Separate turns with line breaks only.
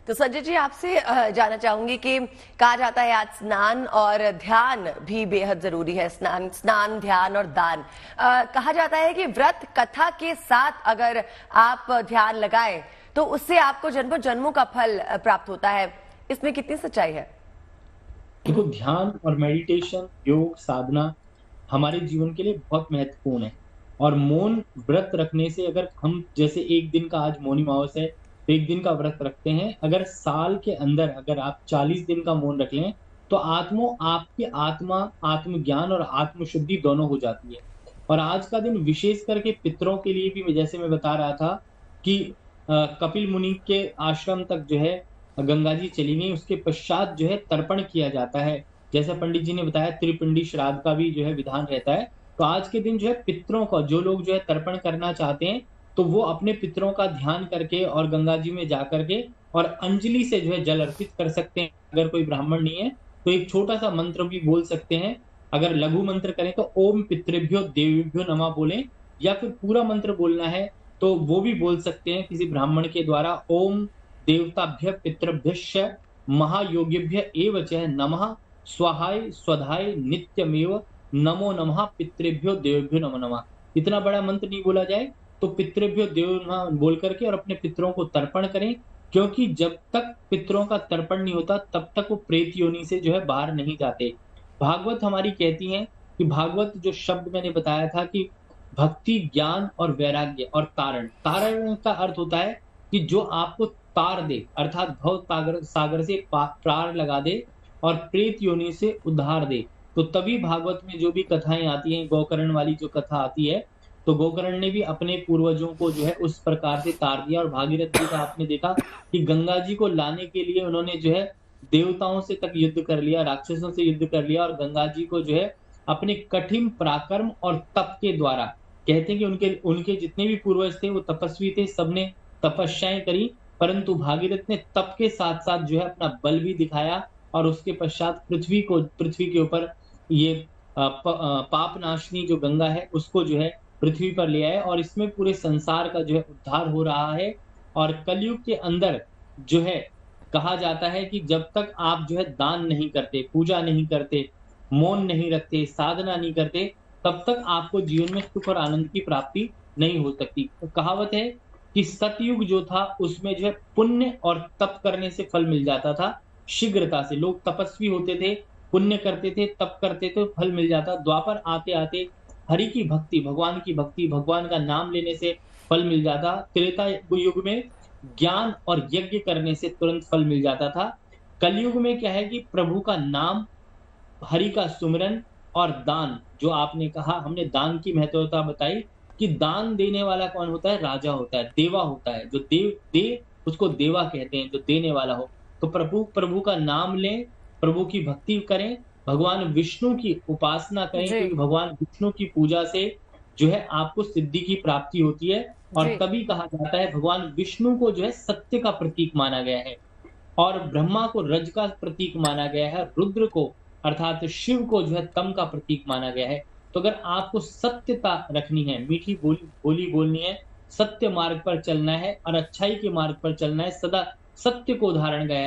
तो संजय जी आपसे जानना चाहूंगी कि कहा जाता है आज स्नान और ध्यान भी बेहद जरूरी है। स्नान ध्यान और दान। कहा जाता है कि व्रत कथा के साथ अगर आप ध्यान लगाएं तो उससे आपको जन्मों जन्मों का फल प्राप्त होता है। इसमें कितनी सच्चाई है?
देखो, ध्यान और मेडिटेशन, योग साधना हमारे जीवन के लिए बहुत महत्वपूर्ण है। और मौन व्रत रखने से, अगर हम जैसे एक दिन का आज मौनी अमावस है तो एक दिन का व्रत रखते हैं, अगर साल के अंदर अगर आप 40 दिन का मौन रख लें तो आपकी आत्मा आत्मज्ञान और आत्मशुद्धि दोनों हो जाती है। और आज का दिन विशेष करके पितरों के लिए भी, जैसे मैं बता रहा था कि कपिल मुनि के आश्रम तक जो है गंगा जी चली गई, उसके पश्चात जो है तर्पण किया जाता है। जैसा पंडित जी ने बताया, त्रिपिंडी श्राद्ध का भी जो है विधान रहता है। तो आज के दिन जो है पितरों का, जो लोग जो है तर्पण करना चाहते हैं तो वो अपने पितरों का ध्यान करके और गंगा जी में जा करके और अंजलि से जो है जल अर्पित कर सकते हैं। अगर कोई ब्राह्मण नहीं है तो एक छोटा सा मंत्र भी बोल सकते हैं। अगर लघु मंत्र करें तो ओम पितृभ्यो देवेभ्यो नमः बोलें, या फिर पूरा मंत्र बोलना है तो वो भी बोल सकते हैं किसी ब्राह्मण के द्वारा। ओम देवताभ्य पितृभ्यश्च महायोगिभ्य एव च नमः स्वाहाय स्वधाय नित्यमेव नमो नमः पितृभ्यो देवेभ्यो नमो नमः। इतना बड़ा मंत्र नहीं बोला जाए तो पितृभ्यो देव नमः बोल करके और अपने पितरों को तर्पण करें, क्योंकि जब तक पितरों का तर्पण नहीं होता तब तक वो प्रेत योनि से जो है बाहर नहीं जाते। भागवत हमारी कहती है कि भागवत जो शब्द मैंने बताया था कि भक्ति, ज्ञान और वैराग्य और तारण। तारण का अर्थ होता है कि जो आपको तार दे, अर्थात भव सागर सागर से पार लगा दे और प्रेत योनि से उद्धार दे। तो तभी भागवत में जो भी कथाएं आती हैं, गोकर्ण वाली जो कथा आती है, तो गोकर्ण ने भी अपने पूर्वजों को जो है उस प्रकार से तार दिया। और भागीरथ जी का आपने देखा कि गंगा जी को लाने के लिए उन्होंने जो है देवताओं से तक युद्ध कर लिया, राक्षसों से युद्ध कर लिया, और गंगा जी को जो है अपने कठिन पराक्रम और तप के द्वारा, कहते हैं कि उनके उनके जितने भी पूर्वज थे वो तपस्वी थे, सबने तपस्याएं करी, परंतु भागीरथ ने तप के साथ साथ जो है अपना बल भी दिखाया और उसके पश्चात पृथ्वी के ऊपर ये पाप नाशनी जो गंगा है उसको जो है पृथ्वी पर ले आए। और इसमें पूरे संसार का जो है उद्धार हो रहा है। और कलयुग के अंदर जो है कहा जाता है कि जब तक आप जो है दान नहीं करते, पूजा नहीं करते, मौन नहीं रखते, साधना नहीं करते, तब तक आपको जीवन में सुख और आनंद की प्राप्ति नहीं हो सकती। तो कहावत है कि सतयुग जो था उसमें जो है पुण्य और तप करने से फल मिल जाता था शीघ्रता से। लोग तपस्वी होते थे, पुण्य करते थे, तप करते थे, फल मिल जाता। द्वापर आते आते हरि की भक्ति, भगवान का नाम लेने से फल मिल जाता। त्रेता युग में ज्ञान और यज्ञ करने से तुरंत फल मिल जाता था। कलयुग में क्या है कि प्रभु का नाम, हरि का सुमिरन और दान, जो आपने कहा, हमने दान की महत्वता बताई कि दान देने वाला कौन होता है? राजा होता है, देवा होता है। जो देव दे उसको देवा कहते हैं, जो देने वाला हो। तो प्रभु प्रभु का नाम लें, प्रभु की भक्ति करें, भगवान विष्णु की उपासना करें,
जी।
क्योंकि भगवान विष्णु की पूजा से जो है आपको सिद्धि की प्राप्ति होती है। और
जी।
तभी कहा जाता है भगवान विष्णु को जो है सत्य का प्रतीक माना गया है, और ब्रह्मा को रज का प्रतीक माना गया है, रुद्र को अर्थात शिव को जो है तम का प्रतीक माना गया है। तो अगर आपको सत्यता रखनी है, मीठी बोली बोलनी है, सत्य मार्ग पर चलना है और अच्छाई के मार्ग पर चलना है, सदा सत्य को धारण गया है।